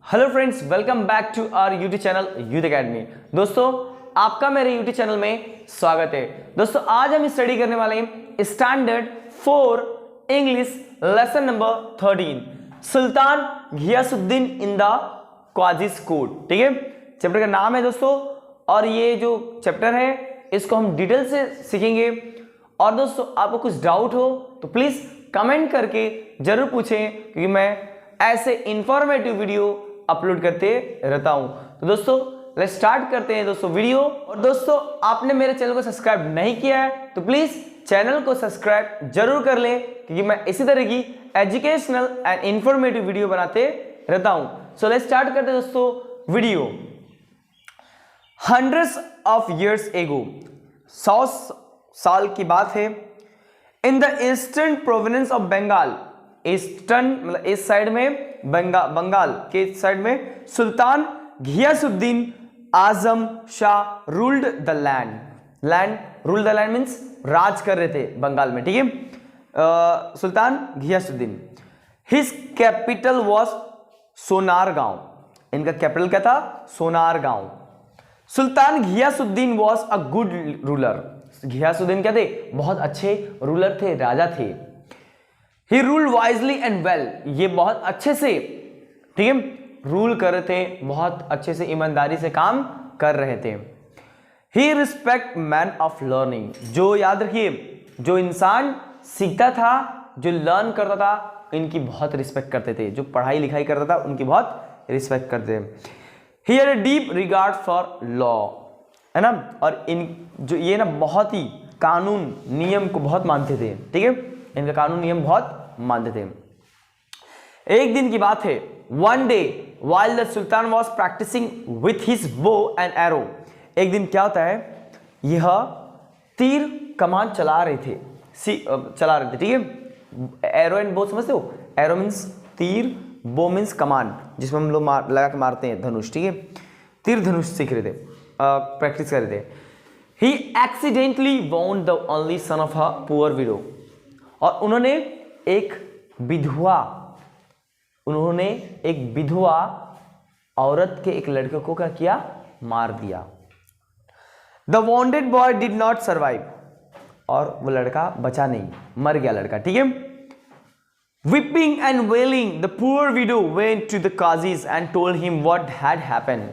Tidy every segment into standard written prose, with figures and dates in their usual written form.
Hello friends, welcome back to our YouTube channel youth academy. दोस्तों, आपका मेरे YouTube channel में स्वागत है। दोस्तों, आज हम स्टडी करने वाले हैं standard 4 English lesson number 13 Sultan Ghiyasuddin in the Qazi's court. ठीक है, चैप्टर का नाम है दोस्तों, और ये जो चैप्टर है इसको हम डिटेल से सीखेंगे। और दोस्तों, आपको कुछ डाउट हो तो प्लीज कमेंट करके जरूर पूछें, क्योंकि मैं ऐसे इंफॉर्मेटिव वीडियो अपलोड करते रहता हूं। तो दोस्तों, लेट्स स्टार्ट करते हैं दोस्तों वीडियो। और दोस्तों, आपने मेरे चैनल को सब्सक्राइब नहीं किया है तो प्लीज चैनल को सब्सक्राइब जरूर कर लें, क्योंकि मैं इसी तरह की एजुकेशनल एंड इंफॉर्मेटिव वीडियो बनाते रहता हूं। सो लेट्स स्टार्ट करते हैं दोस्तों video. Hundreds of years ago, 100 साल की बात है, in the eastern province of Bengal, eastern मतलब इस साइड में, बंगाल के साइड में, Sultan Ghiyasuddin Azam Shah ruled the land ruled the land means राज कर रहे थे बंगाल में। ठीक है, Sultan Ghiyasuddin. His capital was Sonargaon, इनका कैपिटल क्या था? Sonargaon. Sultan Ghiyasuddin was a good ruler, Ghiyasuddin क्या थे? बहुत अच्छे रूलर थे, राजा थे। He ruled wisely and well, ये बहुत अच्छे से, ठीक है, रूल कर रहे थे, बहुत अच्छे से ईमानदारी से काम कर रहे थे। He respect man of learning, जो याद रखिए, जो इंसान सीखता था, जो लर्न करता था, इनकी बहुत रिस्पेक्ट करते थे। जो पढ़ाई लिखाई करता था उनकी बहुत रिस्पेक्ट करते थे। He had a deep regard for law, है ना, और इन जो ये ना बहुत ही कानून नियम को बहुत मानते थे। ठीक है, इनका कानून नियम बहुत मानते थे। एक दिन की बात है, one day while the sultan was practicing with his bow and arrow, एक दिन क्या होता है, यह तीर कमान चला रहे थे, ठीक है। एरो एंड बो समझते हो? एरो मीन्स तीर, बो मीन्स कमान, जिसमें हम लोग लगा के मारते हैं, धनुष। ठीक है, तीर धनुष सीख रहे थे, प्रैक्टिस कर रहे थे। He accidentally wounded the only son of a poor widow, और उन्होंने एक विधवा औरत के एक लड़के को क्या किया? मार दिया। The wounded boy did not survive, और वो लड़का बचा नहीं, मर गया लड़का। ठीक है, weeping and wailing, the poor widow went to the qazis and told him what had happened.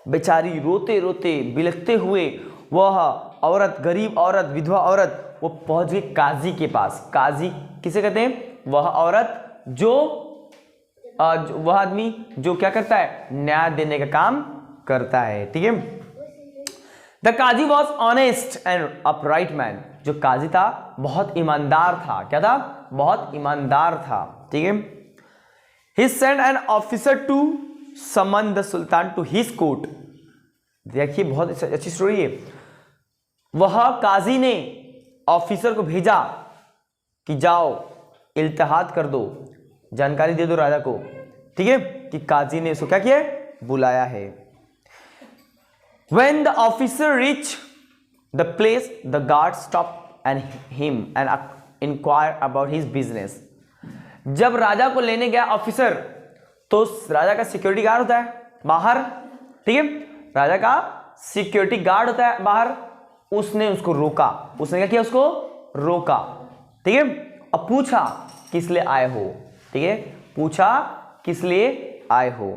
बेचारी रोते रोते बिलखते हुए वह औरत, गरीब औरत, विधवा औरत, वो पहुंच गई काजी के पास। काजी किसे कहते हैं? वह औरत जो वह आदमी जो क्या करता है? न्याय देने का काम करता है। ठीक है, the qazi was honest and upright man, जो काजी था बहुत ईमानदार था। क्या था? बहुत ईमानदार था। ठीक है, he sent an officer to summon the sultan to his court. देखिए, बहुत अच्छी स्टोरी है। वह काजी ने ऑफिसर को भेजा कि जाओ इल्तिहाद कर दो, जानकारी दे दो राजा को। ठीक है, कि काजी ने इसको क्या किया? बुलाया है। When the officer reached the place, the guard stopped him and inquired about his business. जब राजा को लेने गया ऑफिसर, तो राजा का सिक्योरिटी गार्ड होता है बाहर। ठीक है, राजा का सिक्योरिटी गार्ड होता है बाहर। उसने उसको रोका। उसने क्या किया? उसको रोका। ठीक है, अब पूछा किस लिए आए हो? ठीक है, पूछा किस लिए आए हो?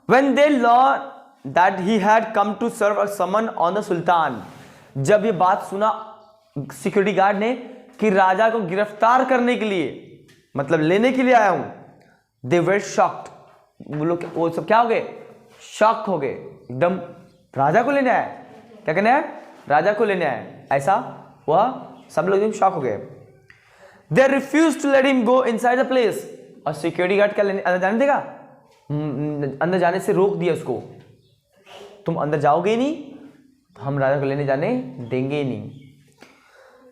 When they learned that he had come to serve a summon on the sultan, जब ये बात सुना सिक्योरिटी गार्ड ने कि राजा को गिरफ्तार करने के लिए, मतलब लेने के लिए आया हूं, they were shocked, वो सब क्या हो गए? शॉक हो गए एकदम। राजा को लेने आया, क्या कहना है? राजा को लेने आया, ऐसा वह सब लोग एकदम शॉक हो गए। They refused to let him go inside the place, और सिक्योरिटी गार्ड क्या लेने अंदर जाने देगा? अंदर जाने से रोक दिया उसको। तुम अंदर जाओगे ही नहीं तो हम राजा को लेने जाने देंगे ही नहीं।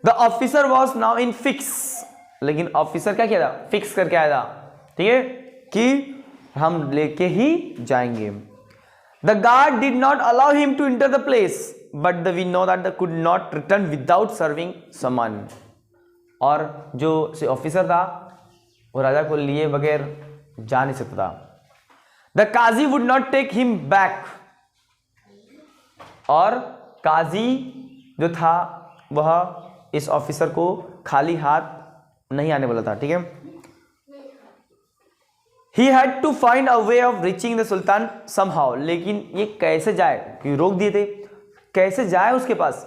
The officer was now in fix, लेकिन ऑफिसर क्या किया था? फिक्स करके आया था। ठीक है, कि हम लेके ही जाएंगे। The guard did not allow him to enter the place, but we know that they could not return without serving someone. और जो ऑफिसर था वो राजा को लिए बगैर जा नहीं सकता था। The qazi would not take him back, और काजी जो था वह इस ऑफिसर को खाली हाथ नहीं आने वाला था, ठीक है। He had to find a way of reaching the sultan somehow, लेकिन ये कैसे जाए, क्योंकि रोक दिए थे, कैसे जाए उसके पास।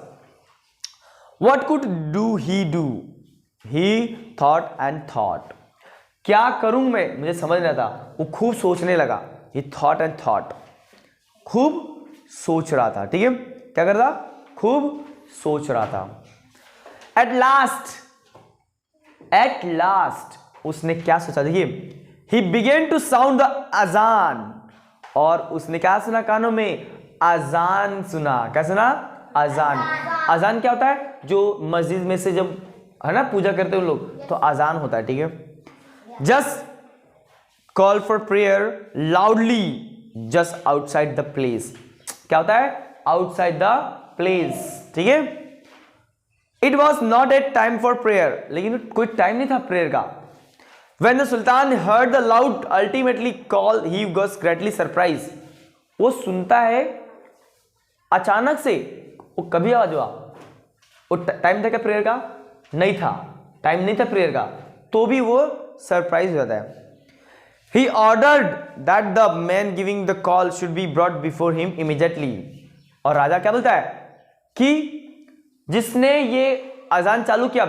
What could he do? He thought and thought. क्या करूं मैं, मुझे समझ नहीं आता, वो खूब सोचने लगा। He thought and thought, खूब सोच रहा था, ठीक है। क्या कर रहा, खूब सोच रहा था। At last उसने क्या सोचा, देखिए, He began to sound the अजान, और उसने क्या सुना कानों में, अजान सुना। क्या सुना, अजान। अजान क्या होता है, जो मस्जिद में से जब है ना पूजा करते हैं लोग, तो अजान होता है, ठीक है। Just call for prayer loudly just outside the place. क्या होता है, आउटसाइड द प्लेस, ठीक है। It was not a time for prayer, लेकिन कोई टाइम नहीं था प्रेयर का। When the Sultan heard the loud ultimately call, he was greatly surprised. वो सुनता है अचानक से, वो कभी आवाज हुआ, वो टाइम था क्या प्रेयर का, नहीं था, टाइम नहीं था प्रेयर का, तो भी वो सरप्राइज हो जाता है। He ordered that the man giving the call should be brought before him immediately. और राजा क्या बोलता है कि जिसने ये अजान चालू किया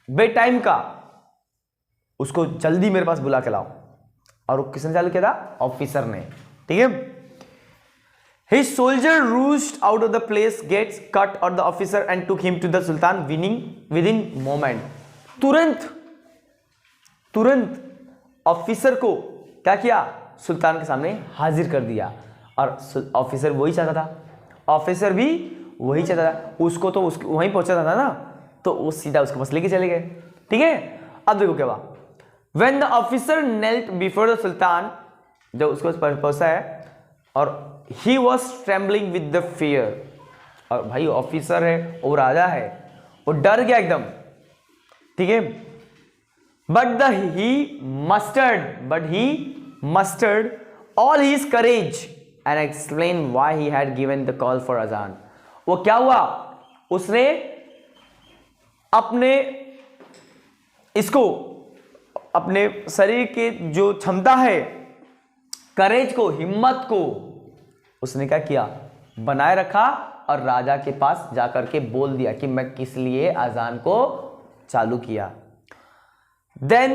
बे टाइम का, उसको जल्दी मेरे पास बुला के लाओ। और वो किसने चालू किया था, ऑफिसर ने, ठीक है। His soldier rushed out of the place, gates cut on the officer and took him to the Sultan, winning within moment. तुरंत ऑफिसर को क्या किया, सुल्तान के सामने हाजिर कर दिया। और ऑफिसर वही चाहता था, ऑफिसर भी वही चाहता था, उसको तो वहीं पहुंचाता था ना, तो वो सीधा उसके पास लेके चले गए, ठीक है। अब देखो क्या हुआ, When the officer knelt before the Sultan, जब उसको पहुंचा है, और he was trembling with the fear, और भाई ऑफिसर है, वो राजा है, वो डर गया एकदम, ठीक है। But he mustered all his courage and explained why he had given the call for azan. वो क्या हुआ, उसने अपने शरीर के जो क्षमता है, करेज को, हिम्मत को, उसने क्या किया, बनाए रखा, और राजा के पास जाकर के बोल दिया कि मैं किस लिए अजान को चालू किया। Then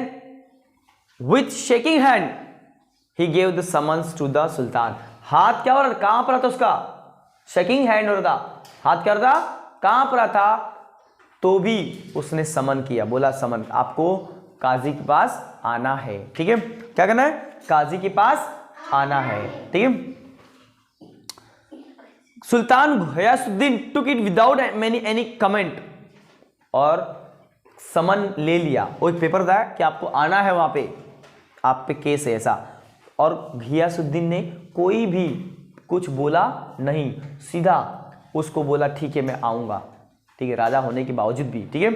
with shaking hand he gave the summons to the Sultan. हाथ क्या हो रहा था, कहां पर था उसका, शेकिंग हैंड हो रहा था, हाथ क्या हो रहा था, कहां पर था, तो भी उसने समन किया, बोला समन, आपको काजी के पास आना है, ठीक है। क्या करना है, काजी के पास आना है, ठीक है। Sultan Ghiyasuddin took it without any comment, और समन ले लिया, वो एक पेपर था कि आपको आना है, वहां पे आप पे केस है ऐसा, और गयासुद्दीन ने कोई भी कुछ बोला नहीं, सीधा उसको बोला ठीक है मैं आऊंगा, ठीक है, राजा होने के बावजूद भी, ठीक है।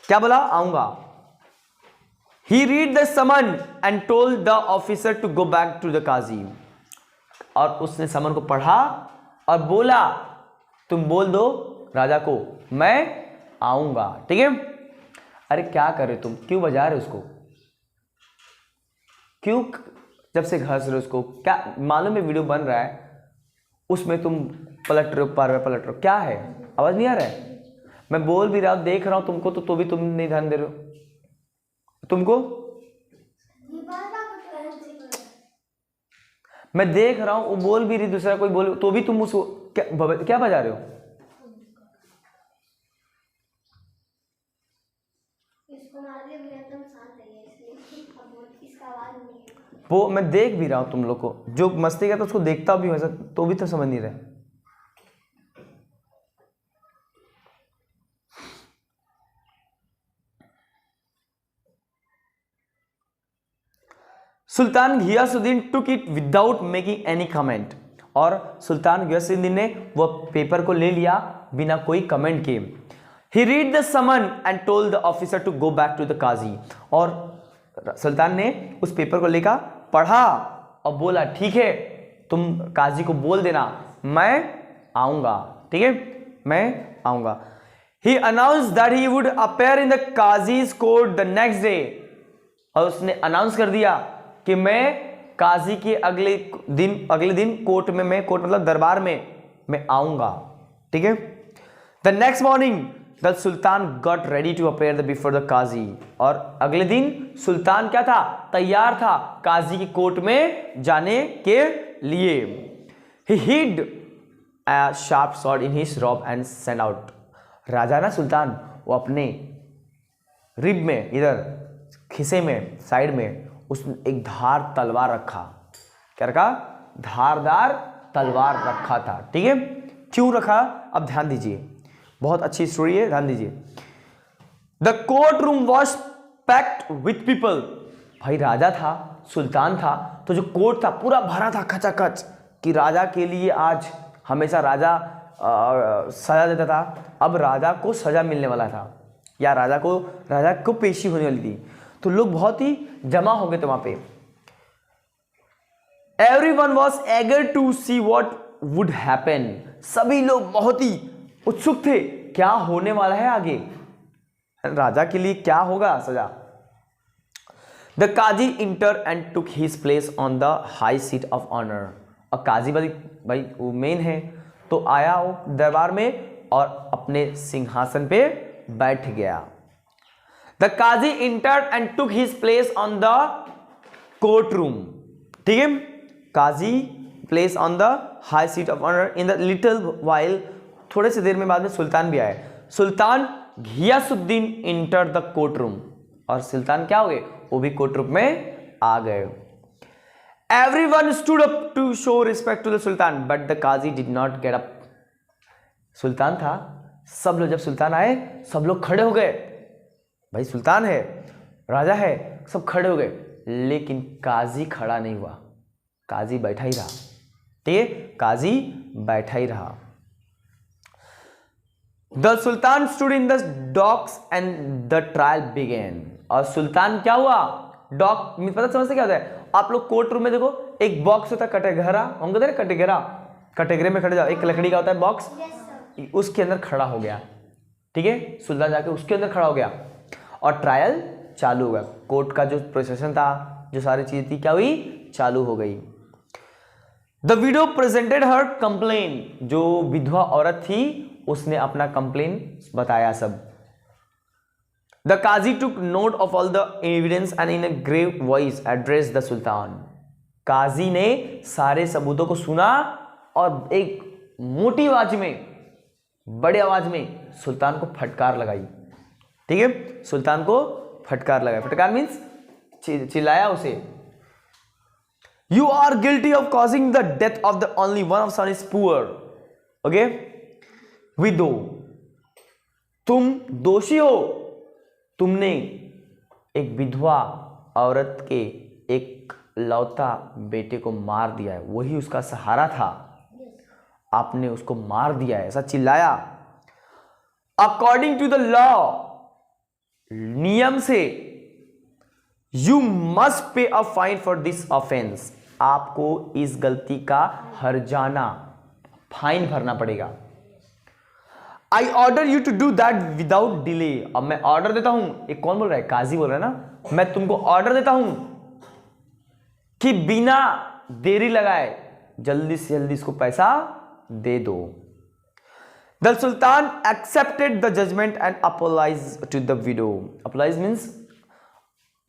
क्या बोला, आऊंगा। He read the summon and told the officer to go back to the Qazi. और उसने समन को पढ़ा और बोला तुम बोल दो राजा को मैं आऊंगा, ठीक है। अरे क्या कर रहे तुम, क्यों बजा रहे उसको, क्यों जब से घस रहे उसको, क्या मालूम है वीडियो बन रहा है, उसमें तुम पलट रहे हो, पार पलट रहे हो, क्या है, आवाज नहीं आ रहा है, मैं बोल भी रहा हूं, देख रहा हूं तुमको, तो भी तुम नहीं ध्यान दे रहे हो, तुमको मैं देख रहा हूं, वो बोल भी रही, दूसरा कोई बोल, तो भी तुम उसको क्या बजा रहे हो। वो मैं देख भी रहा हूं तुम लोग को, जो मस्ती करता उसको देखता भी हूं, तो भी तो समझ नहीं रहे। Sultan Ghiyasuddin took it without making any comment, और सुल्तान गियासुद्दीन ने वह पेपर को ले लिया बिना कोई कमेंट के। He read the summon and told the officer to go back to the Qazi, और सुल्तान ने उस पेपर को लेकर पढ़ा और बोला ठीक है तुम काजी को बोल देना मैं आऊंगा, ठीक है मैं आऊंगा। He announced that he would appear in the Qazi's court the next day, और उसने अनाउंस कर दिया कि मैं काजी के अगले दिन कोर्ट में, मैं कोर्ट मतलब दरबार में मैं आऊंगा, ठीक है। The next morning the sultan got ready to appear before the Qazi, और अगले दिन सुल्तान क्या था, तैयार था काजी की कोर्ट में जाने के लिए। He hid a sharp sword in his robe and sent out, राजा ना सुल्तान वो अपने रिब में, इधर खिसे में, साइड में उसने एक धार तलवार रखा। क्या रखा, धारदार तलवार रखा था, ठीक है। क्यों रखा, अब ध्यान दीजिए, बहुत अच्छी स्टोरी है, ध्यान दीजिए। The court room was packed with people, भाई राजा था, सुल्तान था, तो जो कोर्ट था पूरा भरा था खचाखच, कि राजा के लिए आज, हमेशा राजा सजा देता था, अब राजा को सजा मिलने वाला था, या राजा को पेशी होने वाली थी, तो लोग बहुत ही जमा हो गए थे वहां पे। Everyone was eager to see what would happen, सभी लोग बहुत ही उत्सुक थे क्या होने वाला है आगे, राजा के लिए क्या होगा सजा। The qazi entered took his place on the high seat of honour, और काजी भाई वो मेन है, तो आया वो दरबार में और अपने सिंहासन पे बैठ गया। The Qazi entered and took his place on the court room, ठीक है। Qazi place on the high seat of honour in the little while, थोड़े से देर में बाद में सुल्तान भी आए। Sultan Ghiyasuddin enter the court room, और सुल्तान क्या हो गए, वो भी कोर्ट रूम में आ गए। Everyone stood up to show respect to the Sultan, but the Qazi did not get up. सुल्तान था, सब लोग, जब सुल्तान आए सब लोग खड़े हो गए, भाई सुल्तान है, राजा है, सब खड़े हो गए, लेकिन काजी खड़ा नहीं हुआ, काजी बैठा ही रहा, ठीक है, काजी बैठा ही रहा। The Sultan stood in the docks and the trial began, और सुल्तान क्या हुआ, डॉक पता समझते क्या होता है, आप लोग कोर्ट रूम में देखो एक बॉक्स होता है कटेघरा, हम कहते हैं कटेघरा, कटेघरे में खड़े जाओ, एक लकड़ी का होता है बॉक्स, उसके अंदर खड़ा हो गया, ठीक है, सुल्तान जाके उसके अंदर खड़ा हो गया और ट्रायल चालू हो गया, कोर्ट का जो प्रोसेसन था, जो सारी चीजें थी क्या हुई, चालू हो गई। The widow presented her complain, जो विधवा औरत थी उसने अपना कंप्लेन बताया सब। The Qazi took note of all the evidence and in a grave voice addressed the Sultan. काजी ने सारे सबूतों को सुना और एक मोटी आवाज में, बड़े आवाज में सुल्तान को फटकार लगाई, ठीक है, सुल्तान को फटकार लगाई, फटकार मीन्स चिल्लाया उसे। You are guilty of causing the death of the only one of son is poor, okay, widow, तुम दोषी हो, तुमने एक विधवा औरत के एक लौता बेटे को मार दिया है, वही उसका सहारा था, आपने उसको मार दिया है, ऐसा चिल्लाया। अकॉर्डिंग टू द लॉ, नियम से, you must pay a fine for this offence, आपको इस गलती का हर्जाना, फाइन भरना पड़ेगा। I order you to do that without delay, अब मैं ऑर्डर देता हूं, एक कौन बोल रहा है, काजी बोल रहा है ना, मैं तुमको ऑर्डर देता हूं कि बिना देरी लगाए जल्दी से जल्दी इसको पैसा दे दो। The sultan accepted the judgement and apologise to the widow, apologise means,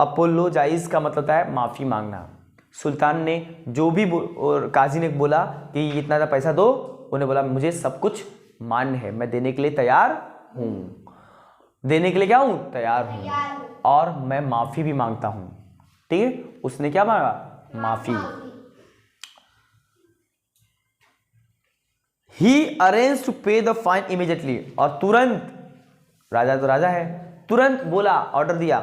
apologise का मतलब है माफी मांगना। सुल्तान ने जो भी और काजी ने बोला कि इतना ज़्यादा पैसा दो, उन्हें बोला मुझे सब कुछ मान्य है, मैं देने के लिए तैयार हूं, देने के लिए क्या हूं, तैयार हूं, और मैं माफी भी मांगता हूं, ठीक है, उसने क्या मांगा, माफी। ही अरेंज टू पे द फाइन इमीडिएटली, और तुरंत, राजा तो राजा है, तुरंत बोला, ऑर्डर दिया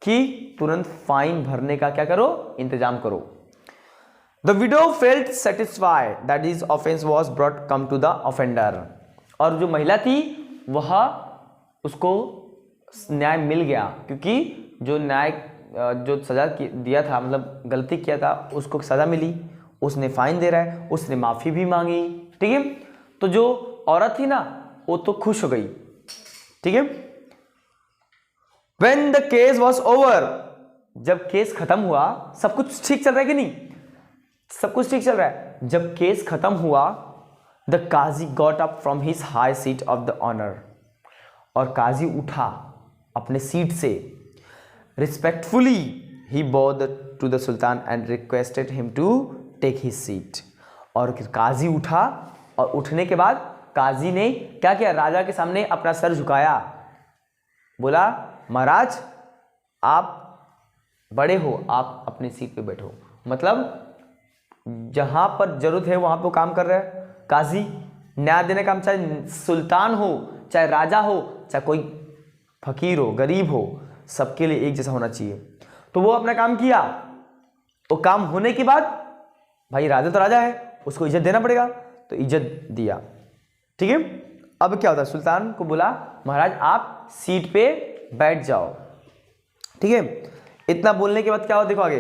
कि तुरंत फाइन भरने का क्या करो, इंतजाम करो। The widow felt satisfied that his offense was brought come to the offender, और जो महिला थी वह, उसको न्याय मिल गया, क्योंकि जो न्याय जो सजा दिया था, मतलब गलती किया था, उसको सजा मिली, उसने फाइन दे रहा है, उसने माफी भी मांगी, ठीक है। तो जो औरत थी ना वो तो खुश हो गई, ठीक है। When the case was over, जब केस खत्म हुआ, सब कुछ ठीक चल रहा है कि नहीं, सब कुछ ठीक चल रहा है। जब केस खत्म हुआ, the qazi got up from his high seat of the honour, और काजी उठा अपने सीट से, respectfully he bowed to the sultan and requested him to take his seat. और फिर काजी उठा, और उठने के बाद काजी ने क्या किया, राजा के सामने अपना सर झुकाया, बोला महाराज आप बड़े हो, आप अपनी सीट पे बैठो। मतलब जहां पर जरूरत है वहां पे काम कर रहा है काजी, न्याय देने का काम, चाहे सुल्तान हो, चाहे राजा हो, चाहे कोई फकीर हो, गरीब हो, सबके लिए एक जैसा होना चाहिए। तो वो अपना काम किया, वो काम होने के बाद भाई राजा तो राजा है, उसको इज्जत देना पड़ेगा, तो इज्जत दिया, ठीक है। अब क्या होता है, सुल्तान को बोला महाराज आप सीट पे बैठ जाओ, ठीक है। इतना बोलने के बाद क्या हुआ देखो आगे।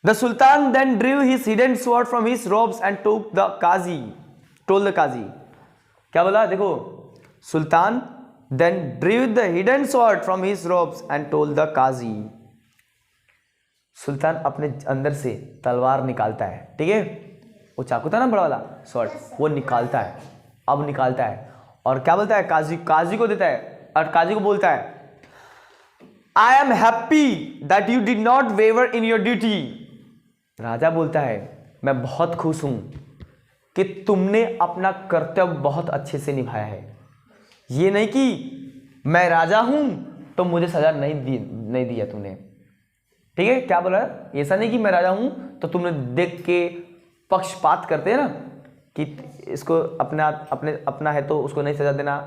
The sultan then drew his hidden sword from his robes and टोक the Qazi, told the Qazi, क्या बोला देखो, sultan then drew the hidden sword from his robes and told the Qazi. सुल्तान अपने अंदर से तलवार निकालता है, ठीक है, वो चाकू था ना बड़ा वाला स्वॉर्ड, वो निकालता है, अब निकालता है, और क्या बोलता है, काजी को देता है, और काजी को बोलता है I am happy that you did not waver in your duty. राजा बोलता है मैं बहुत खुश हूं कि तुमने अपना कर्तव्य बहुत अच्छे से निभाया है। ये नहीं कि मैं राजा हूं तो मुझे सजा नहीं दिया तुमने, ठीक है। क्या बोला, ऐसा नहीं कि मैं राजा हूं तो तुमने देख के पक्षपात करते हैं ना कि इसको अपना है तो उसको नहीं सजा देना,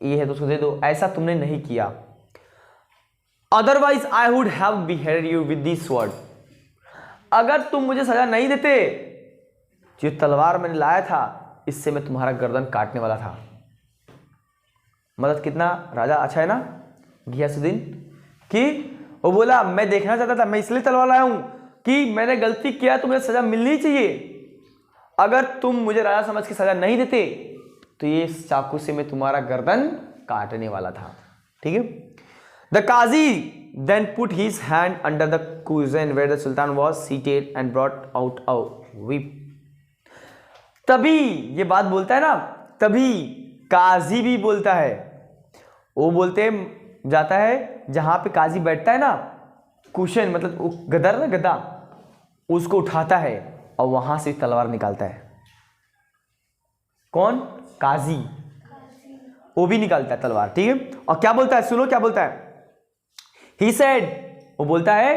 ये है तो उसको दे दो, ऐसा तुमने नहीं किया। Otherwise I would have beheaded you with this sword, अगर तुम मुझे सजा नहीं देते, जो तलवार मैंने लाया था इससे मैं तुम्हारा गर्दन काटने वाला था। मतलब कितना राजा अच्छा है ना गियासुद्दीन, कि वो बोला मैं देखना चाहता था, मैं इसलिए तलवार लाया हूं कि मैंने गलती किया तो मुझे सजा मिलनी चाहिए, अगर तुम मुझे राजा समझ के सजा नहीं देते तो ये चाकू से मैं तुम्हारा गर्दन काटने वाला था, ठीक है। The qazi then put his hand under the cushion where the sultan was seated and brought out a whip. तभी ये बात बोलता है ना, तभी काजी भी बोलता है, वो बोलते जाता है जहां पे काजी बैठता है ना, कुशन मतलब गदर ना, गदा, उसको उठाता है और वहां से तलवार निकालता है। कौन, काजी, वो भी निकालता है तलवार, ठीक है। और क्या बोलता है, सुनो क्या बोलता है, ही सेड, वो बोलता है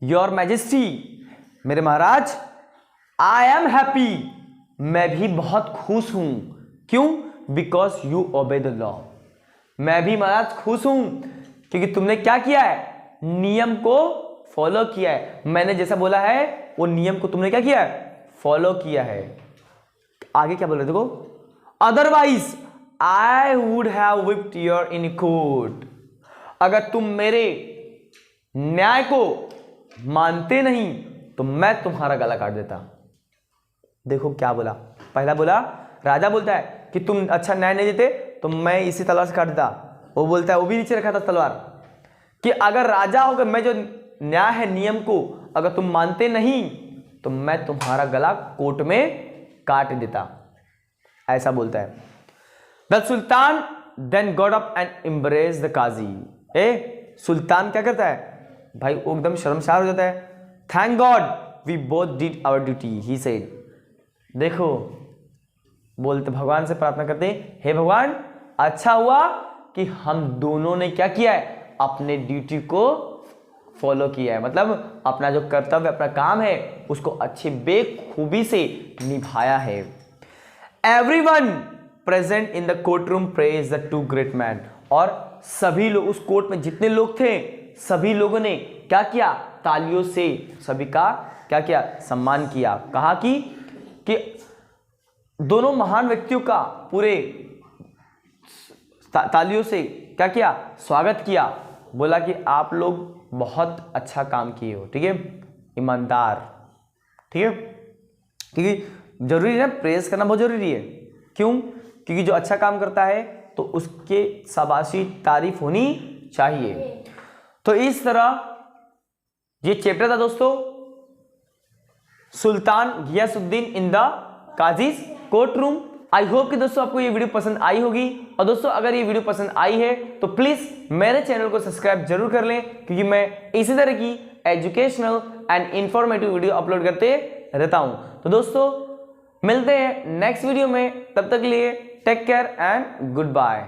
योर मैजेस्टी, मेरे महाराज, आई एम हैप्पी, मैं भी बहुत खुश हूं, क्यों, because you obey the law, मैं भी महाराज खुश हूं क्योंकि तुमने क्या किया है, नियम को फॉलो किया है, मैंने जैसा बोला है वो नियम को तुमने क्या किया है, फॉलो किया है। आगे क्या बोल रहे देखो, otherwise I would have whipped your in court, अगर तुम मेरे न्याय को मानते नहीं तो मैं तुम्हारा गला काट देता। देखो क्या बोला, पहला बोला राजा बोलता है कि तुम अच्छा न्याय नहीं देते तो मैं इसी तलवार से काट देता, वो बोलता है, वो भी नीचे रखा था तलवार, कि अगर राजा होकर मैं जो न्याय है नियम को अगर तुम मानते नहीं तो मैं तुम्हारा गला कोर्ट में काट देता, ऐसा बोलता है। The sultan then got up and embrace the Qazi, सुल्तान क्या करता है भाई, वो एकदम शर्मसार हो जाता है। Thank God we both did our duty, he said, देखो बोलते भगवान से प्रार्थना करते हैं, हे भगवान अच्छा हुआ कि हम दोनों ने क्या किया है, अपने ड्यूटी को फॉलो किया है, मतलब अपना जो कर्तव्य अपना काम है उसको अच्छे बेखूबी से निभाया है। Everyone present in the court room praise the two great man, और सभी लोग उस कोर्ट में जितने लोग थे सभी लोगों ने क्या किया, तालियों से सभी का क्या किया, सम्मान किया। कहा कि दोनों महान व्यक्तियों का पूरे तालियों से क्या किया, स्वागत किया, बोला कि आप लोग बहुत अच्छा काम किए हो, ठीक है, ईमानदार, ठीक है, क्योंकि जरूरी है ना, प्रेज करना बहुत जरूरी है। क्यों? क्योंकि जो अच्छा काम करता है तो उसके शाबाशी तारीफ होनी चाहिए। तो इस तरह ये चैप्टर था दोस्तों, Sultan Ghiyasuddin in the Qazi's court room. I hope कि दोस्तों आपको ये वीडियो पसंद आई होगी। और दोस्तों अगर ये वीडियो पसंद आई है तो प्लीज मेरे चैनल को सब्सक्राइब जरूर कर लें, क्योंकि मैं इसी तरह की educational and informative video upload करते रहता हूं। तो दोस्तों मिलते हैं नेक्स्ट वीडियो में, तब तक के लिए take care and good bye.